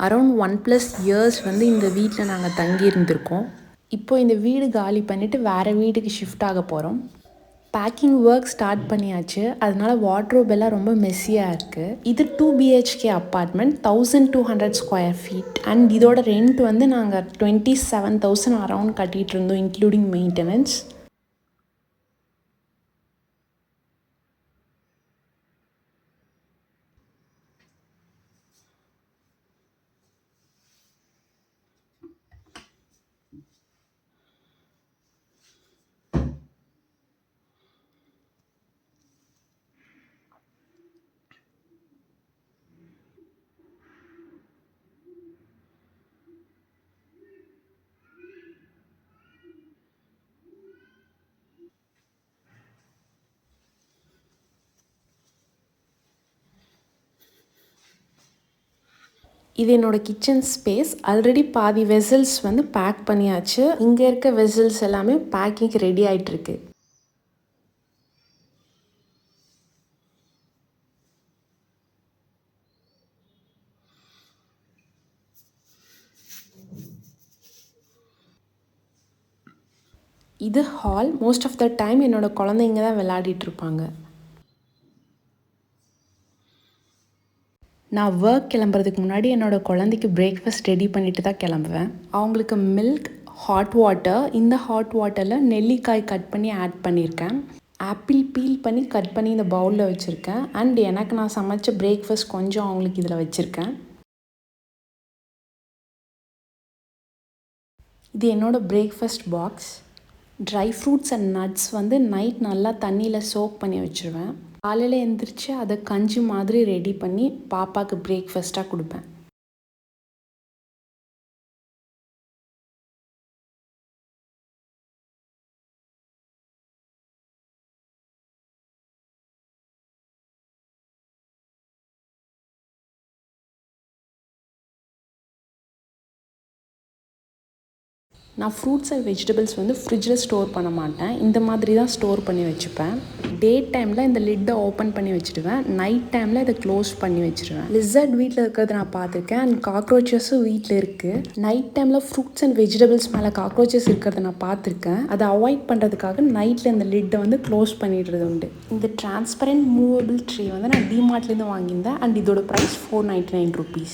Around 1+ years வந்து இந்த வீட்டில் நாங்கள் தங்கி இருந்திருக்கோம். இப்போ இந்த வீடு காலி பண்ணிவிட்டு வேறு வீட்டுக்கு ஷிஃப்ட் ஆக போகிறோம். பேக்கிங் ஒர்க் ஸ்டார்ட் பண்ணியாச்சு. அதனால வார்ட்ரோப் எல்லாம் ரொம்ப மெஸ்ஸியாக இருக்குது. இது 2 BHK apartment, 1200 square feet. And இதோட ரெண்ட் வந்து நாங்கள் 27,000 அரௌண்ட் கட்டிகிட்டு இருந்தோம், இன்க்ளூடிங் மெயின்டெனன்ஸ். இது என்னோடய கிச்சன் ஸ்பேஸ். ஆல்ரெடி பாதி வெசல்ஸ் வந்து பேக் பண்ணியாச்சு. இங்கே இருக்க வெசல்ஸ் எல்லாமே பேக்கிங்க்கு ரெடி ஆகிட்டுருக்கு. இது hall. Most of the time என்னோடய குழந்தைங்க தான் விளையாடிட்டு இருப்பாங்க. நான் ஒர்க் கிளம்புறதுக்கு முன்னாடி என்னோடய குழந்தைக்கு பிரேக்ஃபாஸ்ட் ரெடி பண்ணிவிட்டு தான் கிளம்புவேன். அவங்களுக்கு மில்க், ஹாட் வாட்டர். இந்த ஹாட் வாட்டரில் நெல்லிக்காய் கட் பண்ணி ஆட் பண்ணியிருக்கேன். ஆப்பிள் பீல் பண்ணி கட் பண்ணி இந்த பவுலில் வச்சுருக்கேன். அண்ட் எனக்கு நான் சமைச்ச பிரேக்ஃபாஸ்ட் கொஞ்சம் அவங்களுக்கு இதில் வச்சுருக்கேன். இது என்னோடய breakfast box. Dry fruits and nuts வந்து நைட் நல்லா தண்ணியில் சோக் பண்ணி வச்சுருவேன். காலையில் எழுந்திரிச்சு அதை கஞ்சி மாதிரி ரெடி பண்ணி பாப்பாவுக்கு பிரேக்ஃபாஸ்ட்டாக கொடுப்பேன். நான் ஃப்ரூட்ஸ் அண்ட் வெஜிடபிள்ஸ் வந்து ஃப்ரிட்ஜில் ஸ்டோர் பண்ண மாட்டேன். இந்த மாதிரி தான் ஸ்டோர் பண்ணி வச்சுப்பேன். டே டைமில் இந்த லிட்டை ஓப்பன் பண்ணி வச்சுடுவேன். நைட் டைமில் இதை க்ளோஸ் பண்ணி வச்சுருவேன். லிசர்ட் வீட்டில் இருக்கிறத நான் பார்த்துருக்கேன். அண்ட் காக்ரோச்சஸும் வீட்டில் இருக்குது. நைட் டைமில் ஃப்ரூட்ஸ் அண்ட் வெஜிடபிள்ஸ் மேலே காக்ரோச்சஸ் இருக்கிறத நான் பார்த்துருக்கேன். அதை அவாய்ட் பண்ணுறதுக்காக நைட்டில் இந்த லிட்டை வந்து க்ளோஸ் பண்ணிடுறது உண்டு. இந்த டிரான்ஸ்பரண்ட் மூவபிள் ட்ரே வந்து நான் டிமார்ட்லேருந்து வாங்கியிருந்தேன். அண்ட் இதோட ப்ரைஸ் 499 rupees.